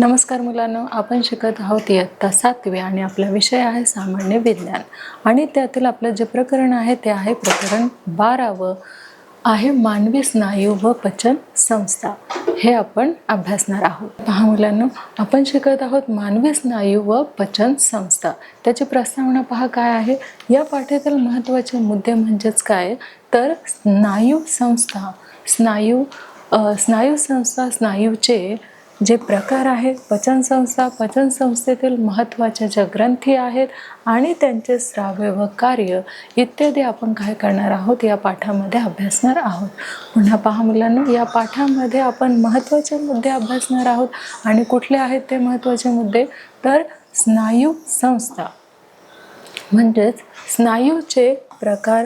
नमस्कार मुलांनो, आपण शिकत आहोत इयत्ता 7वी आणि आपला विषय आहे सामान्य विज्ञान आणि त्यातील आपलं जे प्रकरण आहे ते आहे प्रकरण 12व आहे मानवी स्नायू व पचन संस्था। हे आपण अभ्यासणार आहोत। पहा मुलांनो, आपण शिकत आहोत मानवी स्नायू व पचन संस्था। त्याची प्रस्तावना पहा काय आहे। या पाठातील महत्त्वाचे मुद्दे म्हणजेच काय तर स्नायू संस्था, स्नायू संस्था, स्नायूचे जे प्रकार आहेत, पचन संस्था, पचन संस्थेतील महत्त्वाच्या ज्या ग्रंथी आहेत आणि त्यांचे स्राव्य व कार्य इत्यादी आपण काय करणार आहोत या पाठामध्ये अभ्यासणार आहोत। पुन्हा पहा मुलांनो, या पाठामध्ये आपण महत्त्वाचे मुद्दे अभ्यासणार आहोत आणि कुठले आहेत ते महत्त्वाचे मुद्दे तर स्नायू संस्था म्हणजेच स्नायूचे प्रकार,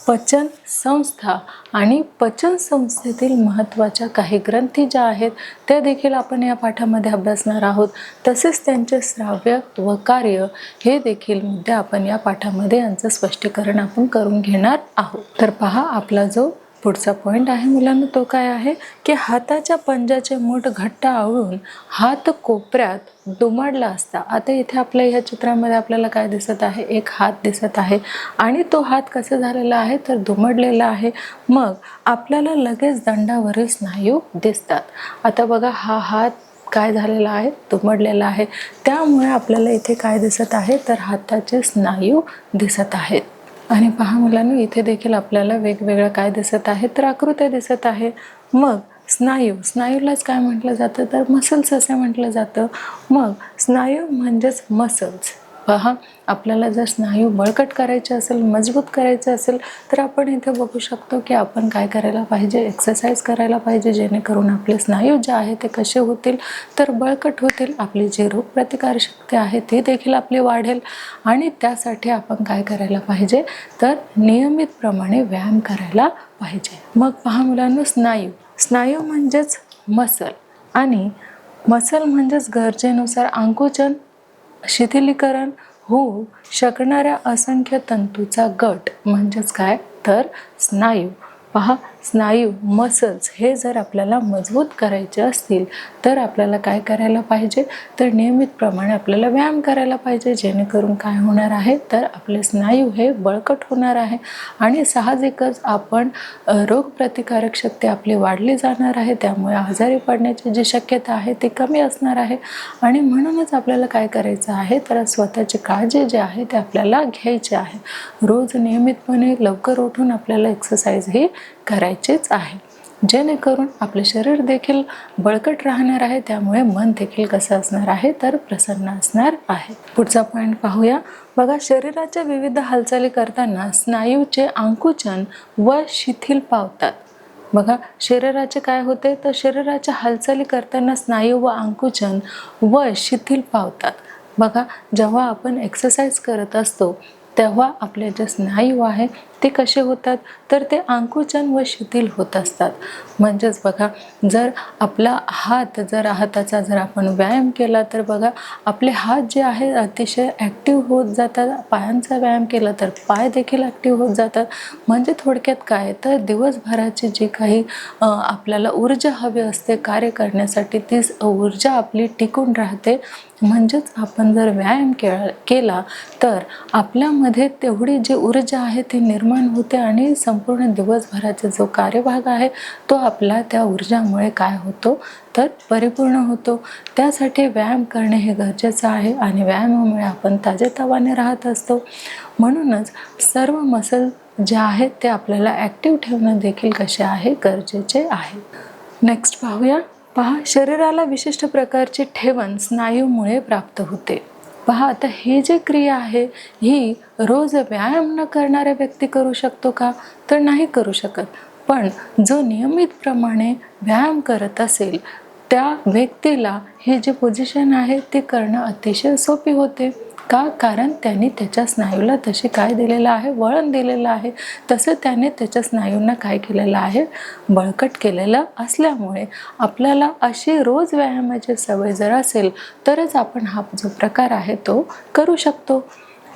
पचन संस्था आणि पचन संस्थेतील महत्त्वाच्या काही ग्रंथी ज्या आहेत त्या देखील आपण या पाठामध्ये अभ्यासणार आहोत। तसेच त्यांचे स्राव्य व कार्य हे देखील मुद्दे आपण या पाठामध्ये यांचं स्पष्टीकरण आपण करून घेणार आहोत। तर पहा, आपला जो पुढचा पॉइंट आहे मुलांना तो काय आहे की हाताच्या पंजाचे मूठ घट्ट आवळून हात कोपऱ्यात दुमडला असता। आता इथे आपल्या ह्या चित्रामध्ये आपल्याला काय दिसत आहे, एक हात दिसत आहे आणि तो हात कसा झालेला आहे तर दुमडलेला आहे। मग आपल्याला लगेच दंडावरील स्नायू दिसतात। आता बघा, हा हात काय झालेला आहे, दुमडलेला आहे, त्यामुळे आपल्याला इथे काय दिसत आहे तर हाताचे स्नायू दिसत आहेत। आणि पहा मुलांनो, इथे देखील आपल्याला वेगवेगळ्या काय दिसत आहे तर आकृत्या दिसत आहे। मग स्नायूलाच काय म्हटलं जातं तर मसल्स असे म्हटलं जातं। मग स्नायू म्हणजेच मसल्स। पहा, आपल्याला जर स्नायू बळकट करायचे असेल, मजबूत करायचे असेल तर आपण इथे बघू शकतो की आपण काय करायला पाहिजे, एक्सरसाइज करायला पाहिजे, जेणेकरून आपले स्नायू जे आहे ते कसे होतील तर बळकट होतील। आपली जी रोगप्रतिकारक शक्ती आहे ती देखील आपली वाढेल आणि त्यासाठी आपण काय करायला पाहिजे तर नियमितप्रमाणे व्यायाम करायला पाहिजे। मग पहा मुलांनो, स्नायू म्हणजेच मसल आणि मसल म्हणजेच गरजेनुसार आकुंचन, शिथिलीकरण होऊ शकणाऱ्या असंख्य तंतूचा गट म्हणजेच काय तर स्नायू। पहा, स्नायू मसल्स हे जर आपल्याला मजबूत करायचे असतील तर आपल्याला काय करायला पाहिजे तर नियमितप्रमाणे आपल्याला व्यायाम करायला पाहिजे, जेणेकरून काय होणार आहे तर आपले स्नायू हे बळकट होणार आहे आणि साहजिकच आपण रोगप्रतिकारक शक्ती आपली वाढली जाणार आहे, त्यामुळे आजारी पडण्याची जी शक्यता आहे ती कमी असणार आहे। आणि म्हणूनच आपल्याला काय करायचं आहे तर स्वतःची काळजी जी आहे ते आपल्याला घ्यायची आहे। रोज नियमितपणे लवकर उठून आपल्याला एक्सरसाइज ही करायचीच आहे, जेणेकरून आपले शरीर देखील बळकट राहणार आहे, त्यामुळे मन देखील कसं असणार आहे तर प्रसन्न असणार आहे। पुढचा पॉइंट पाहूया। बघा, शरीराच्या विविध हालचाली करताना स्नायूचे आकुंचन व शिथिल पावतात। बघा, शरीराचे काय होते तर शरीराच्या हालचाली करताना स्नायू व आकुंचन व शिथिल पावतात। बघा, जेव्हा आपण एक्सरसाइज करत असतो तेव्हा आपले जे स्नायू आहे ते कसे होतात तर ते आकुंचन व शिथिल होत असतात। म्हणजेच बघा, जर आपला हाताचा जर आपण व्यायाम केला तर बघा आपले हात जे आहे अतिशय ॲक्टिव्ह होत जातात। पायांचा व्यायाम केला तर पाय देखील ॲक्टिव्ह होत जातात। म्हणजे थोडक्यात काय तर दिवसभराची जी काही आपल्याला ऊर्जा हवी असते कार्य करण्यासाठी ती ऊर्जा आपली टिकून राहते। म्हणजेच आपण जर व्यायाम केला तर आपल्यामध्ये तेवढी जी ऊर्जा आहे ती निर्माण होते आणि संपूर्ण दिवसभराचा जो कार्यभाग आहे तो आपला त्या ऊर्जामुळे काय होतो तर परिपूर्ण होतो। त्यासाठी व्यायाम करणे हे गरजेचं आहे आणि व्यायामामुळे आपण ताजेतवाने राहत असतो। म्हणूनच सर्व मसल जे आहेत ते आपल्याला ॲक्टिव्ह ठेवणं देखील कसे आहे गरजेचे आहे। नेक्स्ट पाहूया। पहा, शरीराला विशिष्ट प्रकारची ठेवण स्नायूमुळे प्राप्त होते। पहा, आता ही जी क्रिया आहे ही रोज व्यायाम न करणाऱ्या व्यक्ती करू शकतो का तर नाही करू शकत, पण जो नियमितप्रमाणे व्यायाम करत असेल त्या व्यक्तीला ही जी पोझिशन आहे ती करणं अतिशय सोपी होते। का कारण त्याने त्याच्या स्नायूला तशी काय दिलेलं आहे, वळण दिलेलं आहे, तसं त्याने त्याच्या स्नायूंना काय केलेलं आहे बळकट केलेलं असल्यामुळे आपल्याला अशी रोज व्यायामाची सवय जर असेल तरच आपण हा जो प्रकार आहे तो करू शकतो।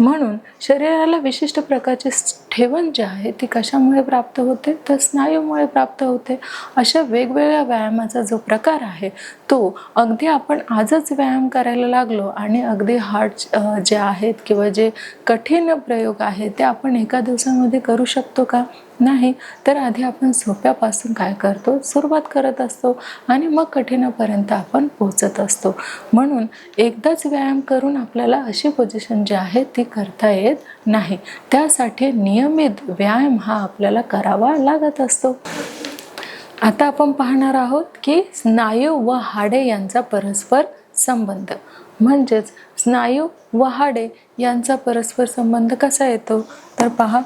म्हणून शरीराला विशिष्ट प्रकारची ठेवण जी आहे ती कशामुळे प्राप्त होते, तर स्नायूमुळे प्राप्त होते. अशा वेगवेगळ्या व्यायामाचा जो प्रकार आहे तो अगदी आपण आजच व्यायाम करायला लागलो आणि अगदी हार्ड जे आहेत किंवा जे कठीण प्रयोग आहेत ते आपण एका दिवसामध्ये करू शकतो का? नाही. तर आधी आपण सोप्यापासून काय करतो, सुरुवात करत असतो आणि मग कठीणापर्यंत आपण पोहोचत असतो. म्हणून एकदाच व्यायाम करून आपल्याला अशी पोझिशन जी आहे ती करता येत नाही. त्यासाठी नियमित व्यायाम हा आपल्याला करावा लागत असतो. आता आपण पाहणार आहोत की स्नायू व हाडे यांचा परस्पर संबंध. म्हणजेच स्नायू व हाडे यांचा परस्पर संबंध कसा येतो, तर पहा,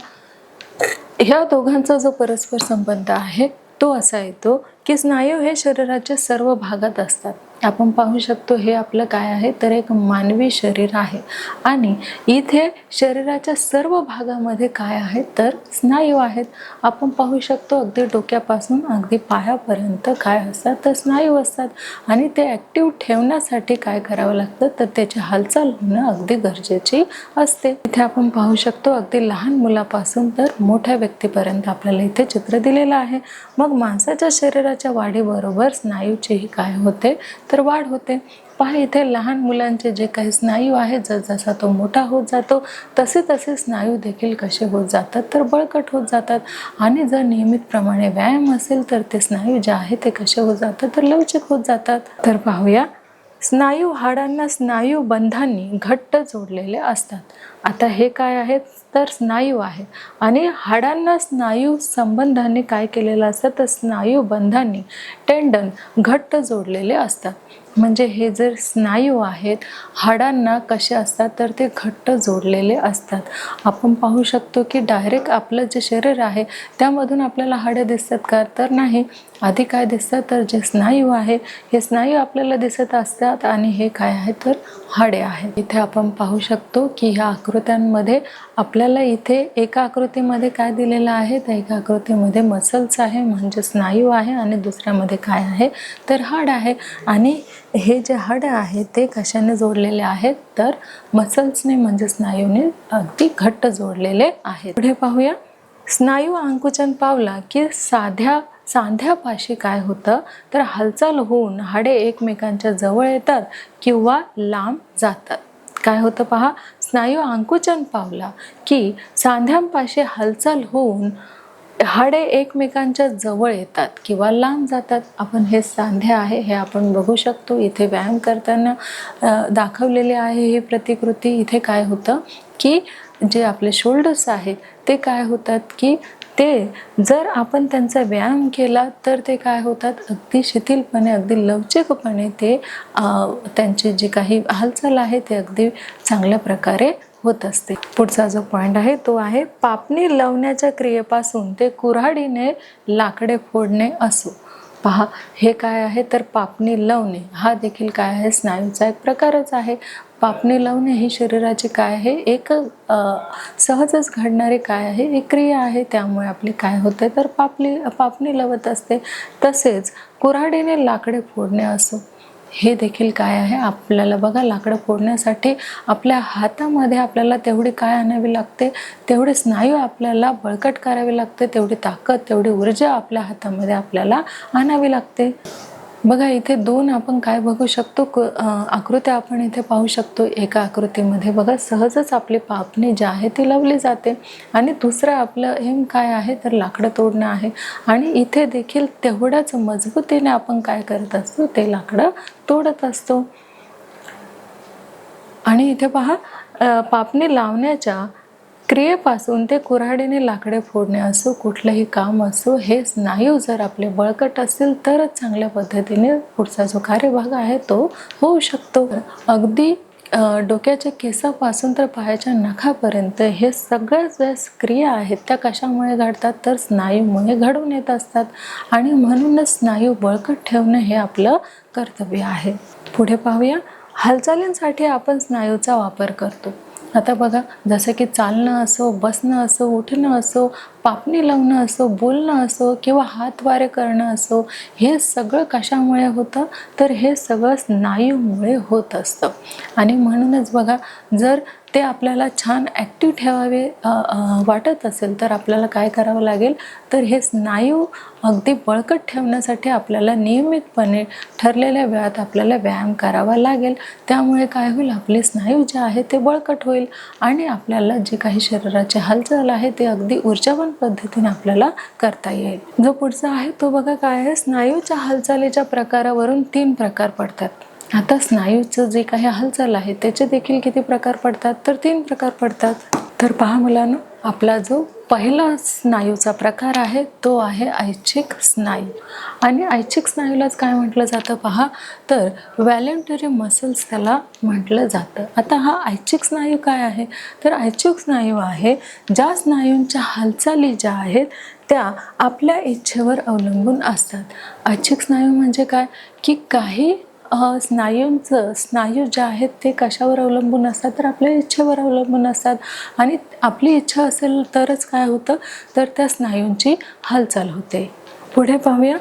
ह्या दोघांचा जो परस्पर संबंध आहे तो असा येतो की स्नायू हे शरीराच्या सर्व भागात असतात. आपण पाहू शकतो हे आपलं काय आहे, तर एक मानवी शरीर आहे आणि इथे शरीराच्या सर्व भागामध्ये काय आहे, तर स्नायू आहेत. आपण पाहू शकतो अगदी डोक्यापासून अगदी पायापर्यंत काय असतात, तर स्नायू असतात आणि ते ॲक्टिव्ह ठेवण्यासाठी काय करावं लागतं, तर त्याची हालचाल होणं अगदी गरजेची असते. इथे आपण पाहू शकतो अगदी लहान मुलापासून तर मोठ्या व्यक्तीपर्यंत आपल्याला इथे चित्र दिलेलं आहे. मग माणसाच्या शरीराच्या वाढीबरोबर स्नायूचीही काय होते, तर वाढ होते. पहा इथे लहान मुलांचे जे काही स्नायू आहेत जसजसा तो मोठा होत जातो तसे तसे स्नायू देखील कसे होत जातात, तर बळकट होत जातात आणि जर नियमितप्रमाणे व्यायाम असेल तर ते स्नायू जे आहे ते कसे होत जातात, तर लवचिक होत जातात. तर पाहूया, स्नायू हाडांना स्नायू बंधांनी घट्ट जोडलेले असतात. आता हे काय आहेत, तर स्नायू आहे आणि हाडांना स्नायू संबंधाने काय केलेलं असतं, तर स्नायू बंधांनी टेंडन घट्ट जोडलेले असतात. म्हणजे हे जर स्नायू आहेत हाडांना कसे असतात, तर ते घट्ट जोडलेले असतात. आपण पाहू शकतो की डायरेक्ट आपलं जे शरीर आहे त्यामधून आपल्याला हाडे दिसतात का, तर नाही. आधी काय दिसतं, तर जे स्नायू आहे हे स्नायू आपल्याला दिसत असतात आणि हे काय आहे, तर हाडे आहेत. इथे आपण पाहू शकतो की ह्या आकृत्यांमध्ये आपल्याला इथे एका आकृतीमध्ये काय दिलेलं आहे, तर एका आकृतीमध्ये मसल्स आहे म्हणजे स्नायू आहे आणि दुसऱ्यामध्ये काय आहे, तर हाड आहे. आणि हे जे हाड आहे ते कशाने जोडलेले आहेत, तर मसल्सने म्हणजे स्नायूने अगदी घट्ट जोडलेले आहेत. पुढे पाहूया, स्नायू आकुंचन पावला की सांध्यापाशी काय होतं, तर हालचाल होऊन हाडे एकमेकांच्या जवळ येतात किंवा लांब जातात. काय होतं पहा, स्नायू आकुंचन पावला की सांध्यांपाशी हालचाल होऊन हाडे एकमेकांच्या जवळ येतात किंवा लांब जातात. आपण हे सांधे आहे हे आपण बघू शकतो. इथे व्यायाम करताना दाखवलेली आहे ही प्रतिकृती. इथे काय होतं की जे आपले शोल्डर्स आहेत ते काय होतात की ते जर आपण त्यांचा व्यायाम केला तर ते काय होतात, अगदी शिथिलपणे अगदी लवचिकपणे ते त्यांची जी काही हालचाल आहे ते अगदी चांगल्या प्रकारे होत असते. पुढचा जो पॉइंट आहे तो आहे पापणी लावण्याच्या क्रियेपासून ते कुऱ्हाडीने लाकडे फोडणे असो. पहा हे काय आहे, तर पापणी लावणे हा देखील काय आहे, स्नायूचा एक प्रकारच आहे. पापणी लावणे ही शरीराची काय आहे, एक सहजच घडणारी काय आहे, एक क्रिया आहे. त्यामुळे आपले काय होते, तर पापणी लावत असते. तसेच कुऱ्हाडीने लाकडे फोडणे असो, हे देखील काय आहे, आपल्याला बघा लाकडं फोडण्यासाठी आपल्या हातामध्ये आपल्याला तेवढी काय आणावी लागते, तेवढे स्नायू आपल्याला बळकट करावे लागते, तेवढी ताकद तेवढी ऊर्जा आपल्या हातामध्ये आपल्याला आणावी लागते. बघा इथे दोन आपण काय बघू शकतो, आकृत्या आपण इथे पाहू शकतो. एका आकृतीमध्ये बघा सहजच आपली पापणी जी आहे ती लावली जाते आणि दुसरं आपलं एम काय आहे, तर लाकडं तोडणं आहे आणि इथे देखील तेवढ्याच मजबूतीने आपण काय करत असतो, ते लाकडं तोडत असतो. आणि इथे पहा पापणी लावण्याच्या क्रियेपासून ते कुऱ्हाडीने लाकडे फोडणे असो, कुठलंही काम असो, हे स्नायू जर आपले बळकट असतील तरच चांगल्या पद्धतीने पुढचा जो कार्यभाग आहे तो होऊ शकतो. अगदी डोक्याच्या केसापासून तर पायाच्या नखापर्यंत हे सगळ्या ज्या क्रिया आहेत त्या कशामुळे घडतात, तर स्नायूमुळे घडून येत असतात आणि म्हणूनच स्नायू बळकट ठेवणं हे आपलं कर्तव्य आहे. पुढे पाहूया, हालचालींसाठी आपण स्नायूचा वापर करतो. आता बघा जसं की चालणं असो, बसणं असो, उठणं असो, पापणी लावणं असो, बोलणं असो किंवा हातवारे करणं असो, हे सगळं कशामुळे होतं तर हे सगळं स्नायूमुळे होत असतं. आणि म्हणूनच बघा, जर ते आपल्याला छान ॲक्टिव्ह ठेवावे वाटत असेल तर आपल्याला काय करावं लागेल तर हे स्नायू अगदी बळकट ठेवण्यासाठी आपल्याला नियमितपणे ठरलेल्या वेळात आपल्याला व्यायाम करावा लागेल. त्यामुळे काय होईल, आपले स्नायू जे आहे ते बळकट होईल आणि आपल्याला जे काही शरीराची हालचाल आहे ते अगदी ऊर्जावान पद्धतीने आपल्याला करता येईल. जो पुढचा आहे तो बघा काय आहे, स्नायूच्या हालचालीच्या प्रकारावरून 3 प्रकार पडतात. आता स्नायूचं जे काही हालचाल आहे त्याचे देखील किती प्रकार पडतात तर 3 प्रकार पडतात. तर पहा मुलांनो, आपला जो पहिला स्नायूचा प्रकार आहे तो आहे ऐच्छिक स्नायू. आणि ऐच्छिक स्नायूलाच काय म्हटलं जातं पहा तर व्हॉलंटरी मसल्स त्याला म्हटलं जातं. आता हा ऐच्छिक स्नायू काय आहे तर ऐच्छिक स्नायू आहे ज्या स्नायूंच्या हालचाली ज्या आहेत त्या आपल्या इच्छेवर अवलंबून असतात. ऐच्छिक स्नायू म्हणजे काय की काही स्नायू जे आहेत ते कशावर अवलंबून असतात तर आपल्या इच्छेवर अवलंबून असतात. आणि आपली इच्छा असेल तरच काय होतं तर त्या स्नायूंची हालचाल होते. पुढे पाहूया,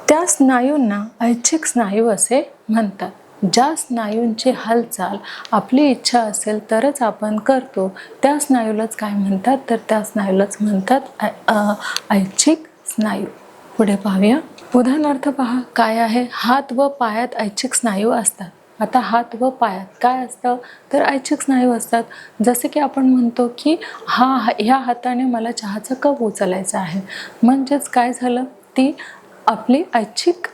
त्या स्नायूंना ऐच्छिक स्नायू असे म्हणतात. ज्या स्नायूंची हालचाल आपली इच्छा असेल तरच आपण करतो त्या स्नायूलाच काय म्हणतात तर त्या स्नायूलाच म्हणतात ऐच्छिक स्नायू. पुढे पाहूया, उदाहरणार्थ पहा काय आहे, हात व पायात ऐच्छिक स्नायू असतात. आता हात व पायात काय असतं तर ऐच्छिक स्नायू असतात. जसे की आपण म्हणतो की ह्या हाताने मला चहाचा कप उचलायचा आहे, म्हणजेच काय झालं, ती आपली ऐच्छिक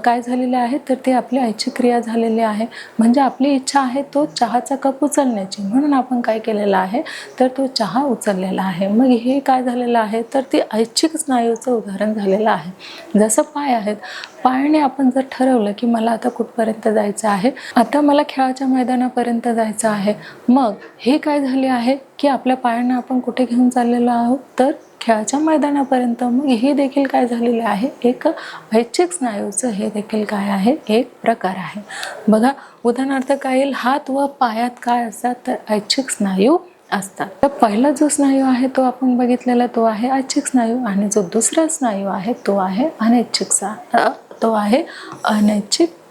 काय झालेली आहे तर ती आपली ऐच्छिक क्रिया झालेली आहे. म्हणजे आपली इच्छा आहे तो चहाचा कप उचलण्याची, म्हणून आपण काय केलेलं आहे तर तो चहा उचललेला आहे. मग हे काय झालेलं आहे तर ती ऐच्छिक स्नायूचं उदाहरण झालेलं आहे. जसं पाय आहेत, पायाने आपण जर ठरवलं की मला आता कुठपर्यंत जायचं आहे, आता मला खेळाच्या मैदानापर्यंत जायचं आहे, मग हे काय झाले आहे की आपल्या पायांना आपण कुठे घेऊन चाललेलो आहोत तर खेळाच्या मैदानापर्यंत. मग हे देखील काय झालेले आहे, एक ऐच्छिक स्नायूचं हे देखील काय आहे एक प्रकार आहे. बघा उदाहरणार्थ काय येईल, हात व पायात काय असतात तर ऐच्छिक स्नायू असतात. तर पहिला जो स्नायू आहे तो आपण बघितलेला तो आहे ऐच्छिक स्नायू, आणि जो दुसरा स्नायू आहे तो आहे अनैच्छिक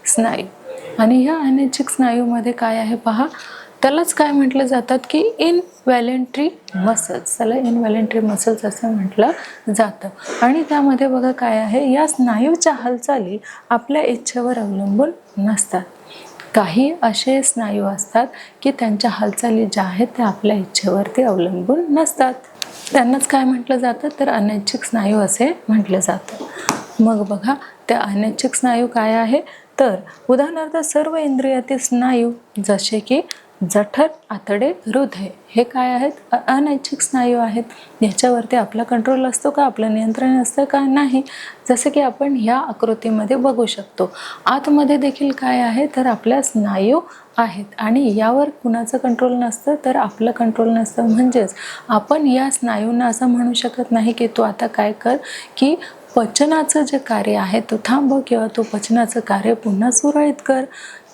स्नायू. आणि ह्या अनैच्छिक स्नायूमध्ये काय आहे पहा, त्यालाच काय म्हटलं जातात की इनव्हॉलंटरी मसल्स, त्याला इनव्हॉलंटरी मसल्स असं म्हटलं जातं. आणि त्यामध्ये बघा काय आहे, या स्नायूच्या हालचाली आपल्या इच्छेवर अवलंबून नसतात. काही असे स्नायू असतात की त्यांच्या हालचाली ज्या आहेत त्या आपल्या इच्छेवरती अवलंबून नसतात, त्यांनाच काय म्हटलं जातं तर अनैच्छिक स्नायू असे म्हटलं जातं. मग बघा त्या अनैच्छिक स्नायू काय आहे तर उदाहरणार्थ सर्व इंद्रियातील स्नायू जसे की जठर, आतडे, हृदय हे काय आहेत अनैच्छिक स्नायू आहेत. याच्यावरती आपला कंट्रोल असतो का, आपलं नियंत्रण असतं का, नाही. जसं की आपण ह्या आकृतीमध्ये बघू शकतो, आतमध्ये देखील काय आहे तर आपल्या स्नायू आहेत आणि यावर कुणाचं कंट्रोल नसतं तर आपलं कंट्रोल नसतं. म्हणजेच आपण या स्नायूंना असं म्हणू शकत नाही की तू आता काय कर की पचनाचं जे कार्य आहे तो थांबव किंवा तू पचनाचं कार्य पुन्हा सुरळीत कर,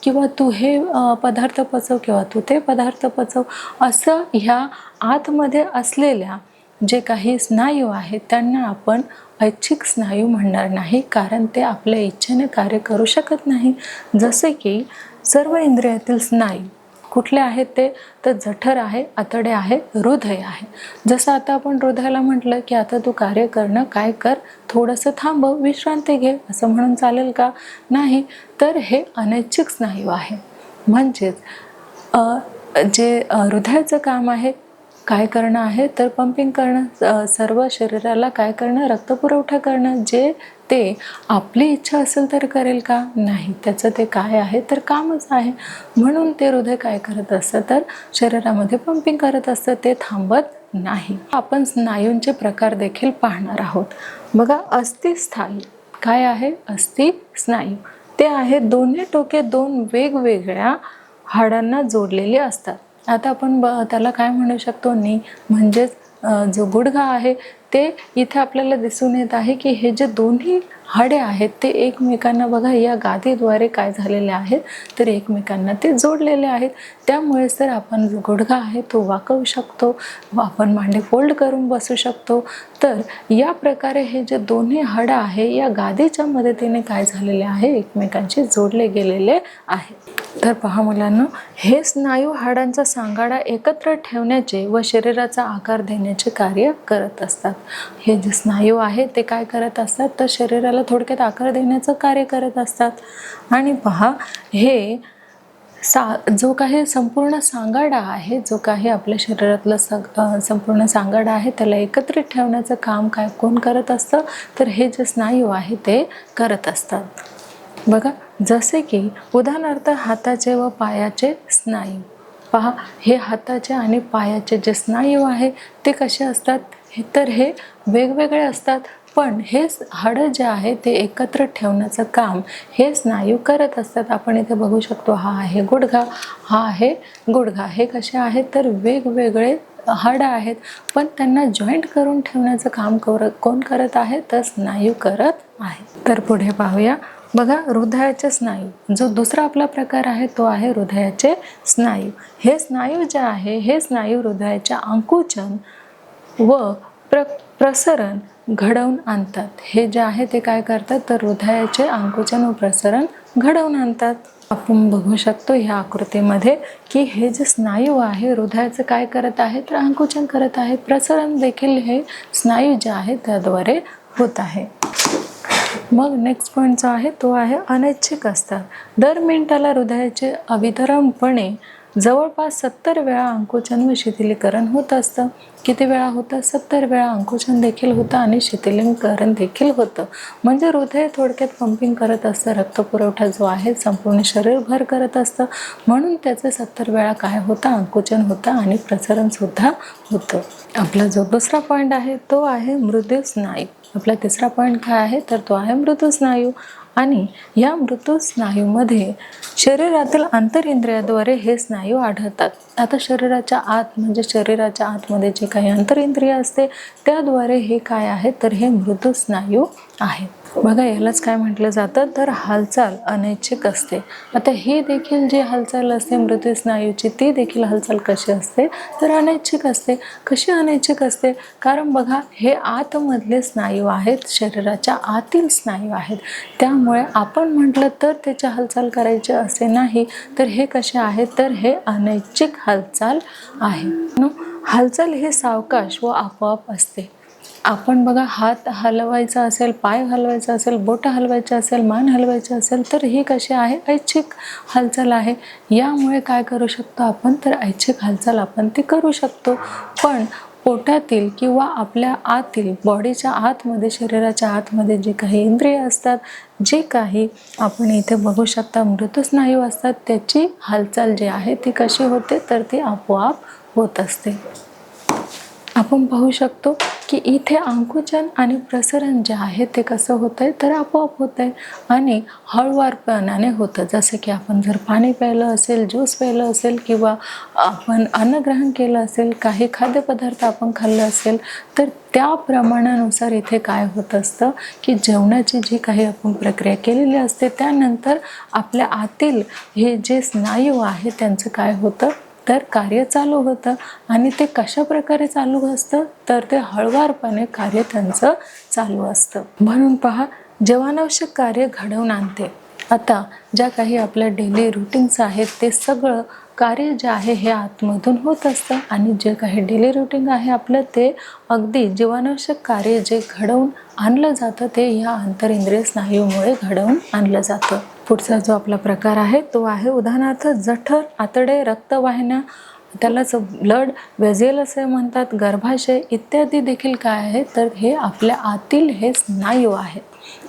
किंवा तू हे पदार्थ पचव किंवा तू ते पदार्थ पचव. असं ह्या आतमध्ये असलेल्या जे काही स्नायू आहेत त्यांना आपण ऐच्छिक स्नायू म्हणणार नाही, कारण ते आपल्या इच्छेने कार्य करू शकत नाही. जसे की सर्व इंद्रियातील स्नायू कुठले आहेत ते तर जठर आहे, आतडे आहे, हृदय आहे. जसं आता आपण हृदयाला म्हटलं की आता तू कार्य करणं काय कर, थोडंसं थांबव, विश्रांती घे, असं म्हणून चालेल का, नाही. तर हे अनैच्छिक स्नायू आहे. म्हणजेच जे हृदयाचं काम आहे काय करणं आहे तर पंपिंग करणं, सर्व शरीराला काय करणं रक्तपुरवठा करणं, जे ते आपली इच्छा असेल तर करेल का, नाही. त्याचं ते काय आहे तर कामच आहे. म्हणून ते हृदय काय करत असतं तर शरीरामध्ये पंपिंग करत असतं, ते थांबत नाही. आपण स्नायूंचे प्रकार देखील पाहणार आहोत. बघा अस्थिस्थायू काय आहे, अस्थि स्नायू ते आहे दोन्ही टोके दोन वेगवेगळ्या हाडांना जोडलेली असतात. आता आपण त्याला काय म्हणू शकतो, नी म्हणजेच जो गुडघा आहे ते इथे आपल्याला दिसून येत आहे की हे जे दोन्ही हाडे आहेत ते एकमेकांना बघा या गादीद्वारे काय झालेले आहेत तर एकमेकांना ते जोडलेले आहेत. त्यामुळे तर आपण जो गुडघा आहे तो वाकवू शकतो, आपण मांडे फोल्ड करून बसू शकतो. तर या प्रकारे हे जे दोन्ही हाडं आहे या गादीच्या मदतीने काय झालेले आहे एकमेकांशी जोडले गेलेले आहे. तर पहा मुलांनो, हे स्नायू हाडांचा सांगाडा एकत्र ठेवण्याचे व शरीराचा आकार देण्याचे कार्य करत असतात. हे जे स्नायू आहे ते काय करत असतात तर शरीराला थोडक्यात आकार देण्याचं कार्य करत असतात. आणि पहा हे जो काही संपूर्ण सांगाडा आहे, जो काही आपल्या शरीरातलं संपूर्ण सांगाडा आहे त्याला एकत्रित ठेवण्याचं काम कोण करत असतं तर हे जे स्नायू आहे ते करत असतात. बघा, जसे की उदाहरणार्थ हाताचे व पायाचे स्नायू. पहा, हे हाताचे आणि पायाचे जे स्नायू आहे ते कसे असतात तर हे वेगवेगळे असतात, पण हे हाडं जे आहे ते एकत्र ठेवण्याचं काम हे स्नायू करत असतात. आपण इथे बघू शकतो, हा आहे गुडघा, हा आहे गुडघा. हे कसे आहेत तर वेगवेगळे हाडं आहेत, पण त्यांना जॉईंट करून ठेवण्याचं काम कोण करत आहे तर स्नायू करत आहे. तर पुढे पाहूया. बघा, हृदयाचे स्नायू. जो दुसरा आपला प्रकार आहे तो आहे हृदयाचे स्नायू. हे स्नायू जे आहे हे स्नायू हृदयाच्या आकुंचन व प्रसरण घडवून आणतात. हे जे आहे ते काय करतात तर हृदयाचे आकुंचन व प्रसरण घडवून आणतात. आपण बघू शकतो ह्या आकृतीमध्ये की हे जे स्नायू आहे हृदयाचं काय करत आहे तर आकुंचन करत आहे. प्रसरण देखील हे स्नायू जे आहे त्याद्वारे होत आहे. मग नेक्स्ट पॉईंट जो आहे तो आहे अनैच्छिक असतात. दर मिनिटाला हृदयाचे अविरतपणे जवळपास 70 वेळा आकुंचन व शिथिलीकरण होत असतं. किती वेळा होतं? 70 वेळा आकुंचन देखील होतं आणि शिथिलीकरण देखील होतं. म्हणजे हृदय थोडक्यात पंपिंग करत असतं, रक्तपुरवठा जो आहे संपूर्ण शरीरभर करत असतं, म्हणून त्याचं 70 वेळा काय होतं आकुंचन होतं आणि प्रसरण सुद्धा होतं. आपला जो दुसरा पॉईंट आहे तो आहे मृदू स्नायू. आपला तिसरा पॉईंट काय आहे तर तो आहे मृदू स्नायू. आणि या मृदू स्नायूमध्ये शरीरातील अंतरिंद्रियाद्वारे हे स्नायू आढळतात. आता शरीराच्या आत म्हणजे शरीराच्या आतमध्ये जे काही अंतरिंद्रिय असते त्याद्वारे हे काय आहे तर हे मृदू स्नायू आहे. बघा, यालाच काय म्हटलं जातं तर हालचाल अनैच्छिक असते. आता ही देखील जी हालचाल असते मृदू स्नायूची ती देखील हालचाल कशी असते तर अनैच्छिक असते. कशी अनैच्छिक असते? कारण बघा, हे आतमधले स्नायू आहेत, शरीराच्या आतील स्नायू आहेत, त्यामुळे आपण म्हटलं तर त्याची हालचाल करायची असे नाही, तर हे कसे आहेत तर हे अनैच्छिक हालचाल आहे. हालचाल ही सावकाश व आपोआप असते. आपण बघा, हात हलवायचा असेल, पाय हलवायचा असेल, बोटं हलवायचं असेल, मान हलवायचं असेल तर ही कशी आहे ऐच्छिक हालचाल आहे. यामुळे काय करू शकतो आपण तर ऐच्छिक हालचाल आपण ती करू शकतो. पण पोटातील किंवा आपल्या आतील बॉडीच्या आतमध्ये शरीराच्या आतमध्ये जे काही इंद्रिय असतात, जे काही आपण इथे बघू शकता मृदू स्नायू असतात, त्याची हालचाल जी आहे ती कशी होते तर ती आपोआप होत असते. आपण पाहू शकतो की इथे आकुंचन आणि प्रसरण जे आहे ते कसं होतंय तर आपोआप होतंय आणि हळुवारपणाने होतं. जसं की आपण जर पाणी प्यायलं असेल, ज्यूस प्यायलं असेल किंवा आपण अन्नग्रहण केलं असेल, काही खाद्यपदार्थ आपण खाल्लं असेल तर त्या प्रमाणानुसार इथे काय होत असतं की जेवणाची जी काही आपण प्रक्रिया केलेली असते त्यानंतर आपल्या आतील हे जे स्नायू आहे त्यांचं काय होतं तर कार्य चालू होतं. आणि ते कशा प्रकारे चालू असतं तर ते हळुवारपणे कार्य त्यांचं चालू असतं. म्हणून पहा, जीवनावश्यक कार्य घडवून आणते. आता ज्या काही आपल्या डेली रुटीन्स आहेत ते सगळं कार्य जे आहे हे आतमधून होत असतं आणि जे काही डेली रुटीन आहे आपलं ते अगदी जीवनावश्यक कार्य जे घडवून आणलं जातं ते ह्या अंतरिंद्रिय स्नायूमुळे घडवून आणलं जातं. पुढचा जो आपला प्रकार आहे तो आहे उदाहरणार्थ जठर, आतडे, रक्तवाहिन्या, त्यालाच ब्लड वेझेल असे म्हणतात, गर्भाशय इत्यादी देखील काय आहे तर हे आपल्या आतील हे स्नायू आहेत.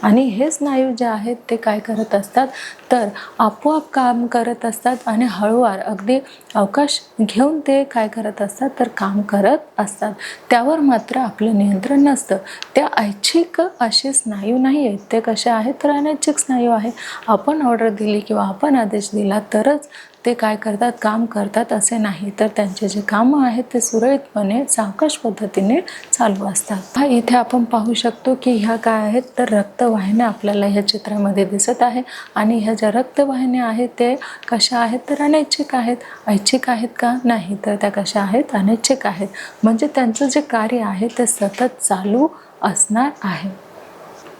आणि हे स्नायू जे आहेत ते काय करत असतात तर आपोआप काम करत असतात आणि हळूवार अगदी अवकाश घेऊन ते काय करत असतात तर काम करत असतात. त्यावर मात्र आपलं नियंत्रण नसतं. त्या ऐच्छिक असे स्नायू नाही आहेत, ते कसे आहेत तर अनैच्छिक स्नायू आहे. आपण ऑर्डर दिली किंवा आपण आदेश दिला तरच ते काय करतात, काम करतात असे नाही, तर त्यांचे जे कामं आहेत ते सुरळीतपणे सावकाश पद्धतीने चालू असतात. हा इथे आपण पाहू शकतो की ह्या काय आहेत, तर रक्तवाहिन्या आपल्याला ह्या चित्रामध्ये दिसत आहे. आणि ह्या ज्या रक्तवाहिन्या आहेत ते कशा आहेत, तर अनैच्छिक आहेत. ऐच्छिक आहेत का, नाही, तर त्या कशा आहेत, अनैच्छिक आहेत. म्हणजे त्यांचं जे कार्य आहे ते सतत चालू असणार आहे.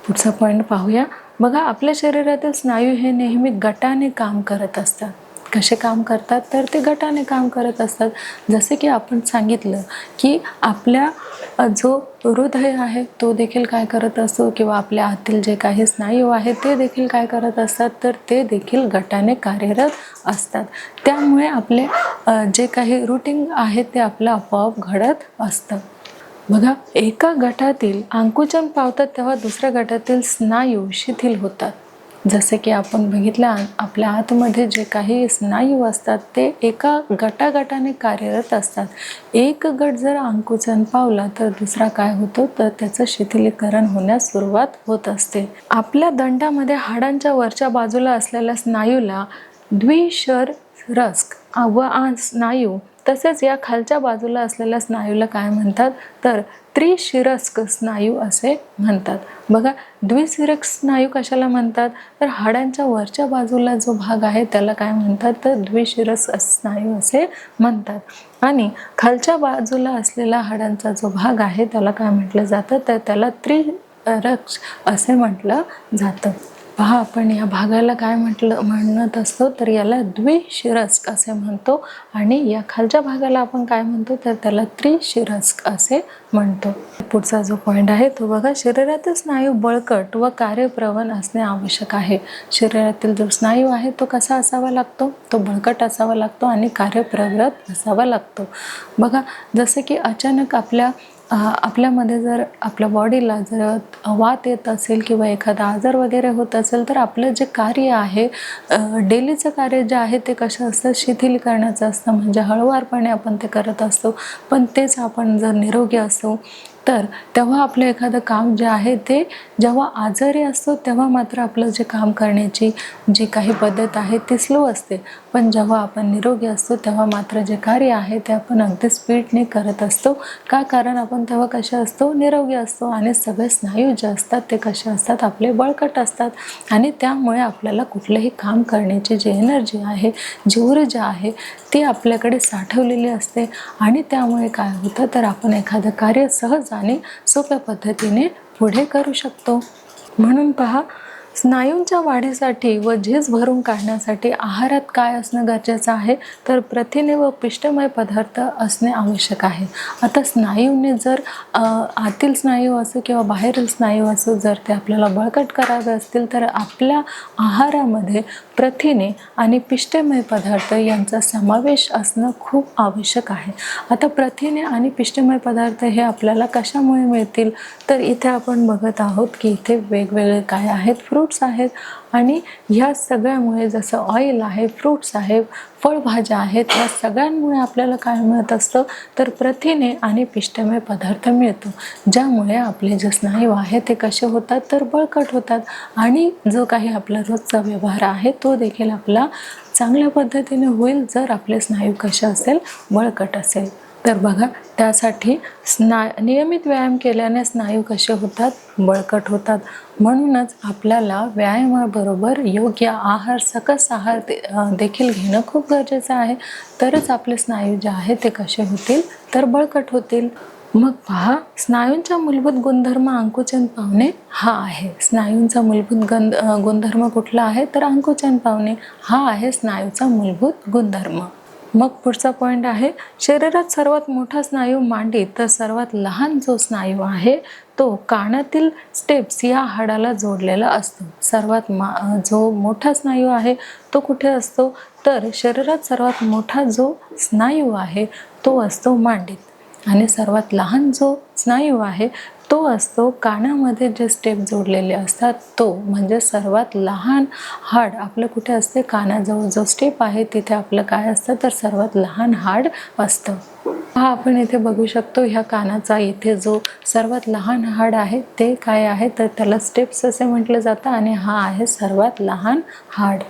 पुढचा पॉईंट पाहूया. बघा, आपल्या शरीरातील स्नायू हे नेहमी गटाने काम करत असतात. कसे काम करतात, तर ते गटाने काम करत असतात. जसे की आपण सांगितलं की आपल्या जो हृदय आहे तो देखील काय करत असतो, किंवा आपल्या आतील जे काही स्नायू आहेत ते देखील काय करत असतात, तर ते देखील गटाने कार्यरत असतात. त्यामुळे आपले जे काही रुटीन आहे ते आपलं आपोआप घडत असतं. बघा, एका गटातील आकुंचन पावतात तेव्हा दुसऱ्या गटातील स्नायू शिथिल होतात. जसे की आपण बघितलं, आपल्या आतमध्ये जे काही स्नायू असतात ते एका गटागटाने कार्यरत असतात. एक गट जर आकुंचन पावला तर दुसरा काय होतो, तर त्याचं शिथिलीकरण होण्यास सुरुवात होत असते. आपल्या दंडामध्ये हाडांच्या वरच्या बाजूला असलेल्या स्नायूला द्विशरस्क व स्नायू, तसेच या खालच्या बाजूला असलेल्या स्नायूला काय म्हणतात, तर त्रिशिरस्क स्नायू असे म्हणतात. बघा, द्विशिरस्क स्नायू कशाला म्हणतात, तर हाडांच्या वरच्या बाजूला जो भाग आहे त्याला काय म्हणतात, तर द्विशिरस्क स्नायू असे म्हणतात. आणि खालच्या बाजूला असलेला हाडांचा जो भाग आहे त्याला काय म्हटलं जातं, तर त्याला त्रिशिरस्क असे म्हटलं जातं. पहा, आपण या भागाला काय म्हणत असतो, तर याला द्विशिरस्क असे म्हणतो. आणि या खालच्या भागाला आपण काय म्हणतो, तर त्याला त्रिशिरस्क असे म्हणतो. पुढचा जो पॉईंट आहे तो बघा, शरीरातील स्नायू बळकट व कार्यप्रवण असणे आवश्यक आहे. शरीरातील जो स्नायू आहे तो कसा असावा लागतो, तो बळकट असावा लागतो आणि कार्यप्रवृत्त असावा लागतो. बघा, जसे की अचानक आपल्यामध्ये जर आपल्या बॉडीला जर वात येत असेल किंवा एखादा आजार वगैरे होत असेल, तर आपलं जे कार्य आहे, डेलीचं कार्य जे आहे ते कसं असतं, शिथिलीकरणाचं असतं. म्हणजे हळूवारपणे आपण ते करत असतो. पण तेच आपण जर निरोगी असतो तर तेव्हा आपलं एखादं काम जे आहे ते, जेव्हा आजारी असतो तेव्हा मात्र आपलं जे काम करण्याची जी काही पद्धत आहे ती स्लो असते. पण जेव्हा आपण निरोगी असतो तेव्हा मात्र जे कार्य आहे ते आपण अगदी स्पीडने करत असतो. का, कारण आपण तेव्हा कसे असतो, निरोगी असतो. आणि सगळे स्नायू जे असतात ते कसे असतात, आपले बळकट असतात. आणि त्यामुळे आपल्याला कुठलंही काम करण्याची जी एनर्जी आहे, जी ऊर्जा आहे ती आपल्याकडे साठवलेली असते. आणि त्यामुळे काय होतं, तर आपण एखादं कार्य सहज आणि सोप्या पद्धतीने पुढे करू शकतो. म्हणून पहा, स्नायूंच्या वाढीसाठी व झीज भरून काढण्यासाठी आहारात काय असणं गरजेचं आहे, तर प्रथिने व पिष्टमय पदार्थ असणे आवश्यक आहे. आता स्नायूने जर आतील स्नायू असो किंवा बाहेरील स्नायू असो, जर ते आपल्याला बळकट करावे असतील तर आपल्या आहारामध्ये प्रथिने आणि पिष्टमय पदार्थ यांचा समावेश असणं खूप आवश्यक आहे. आता प्रथिने आणि पिष्टमय पदार्थ हे आपल्याला कशामुळे मिळतील, तर इथे आपण बघत आहोत की इथे वेगवेगळे काय आहेत, फ्रूट्स आहेत. आणि ह्या सगळ्यामुळे, जसं ऑइल आहे, फ्रूट्स आहे, फळभाज्या आहेत, ह्या सगळ्यांमुळे आपल्याला काय मिळत असतं, तर प्रथिने आणि पिष्टमय पदार्थ मिळतो. ज्यामुळे आपले जे स्नायू आहे ते कसे होतात, तर बळकट होतात. आणि जो काही आपला रोजचा व्यवहार आहे तो देखील आपला चांगल्या पद्धतीने होईल जर आपले स्नायू कसे असेल, बळकट असेल. तर बघा, त्यासाठी नियमित व्यायाम केल्याने स्नायू कसे होतात, बळकट होतात. म्हणूनच आपल्याला व्यायामाबरोबर योग्य आहार, सकस आहार देखील घेणं खूप गरजेचं आहे. तरच आपले स्नायू जे आहे ते कसे होतील, तर बळकट होतील. मग पहा, स्नायूंचा मूलभूत गुणधर्म आकुंचन पावणे हा आहे. स्नायूंचा मूलभूत गुणधर्म कुठला आहे, तर आकुंचन पावणे हा आहे स्नायूचा मूलभूत गुणधर्म. मग पुढचा पॉईंट आहे, शरीरात सर्वात मोठा स्नायू मांडी, तर सर्वात लहान जो स्नायू आहे तो कानातील स्टेप्स या हाडाला जोडलेला असतो. सर्वात जो मोठा स्नायू आहे तो कुठे असतो, तर शरीरात सर्वात मोठा जो स्नायू आहे तो असतो मांडीत. आणि सर्वात लहान जो स्नायू आहे तो असतो कानामध्ये जे स्टेप जोडलेले असतात तो. म्हणजे सर्वात लहान हाड आपलं कुठे असते, कानाजवळ जो स्टेप आहे तिथे आपलं काय असतं, तर सर्वात लहान हाड असतं. हा आपण इथे बघू शकतो, ह्या कानाचा इथे जो सर्वात लहान हाड आहे ते काय आहे, तर त्याला स्टेप्स असे म्हटलं जातं. आणि हा आहे सर्वात लहान हाड.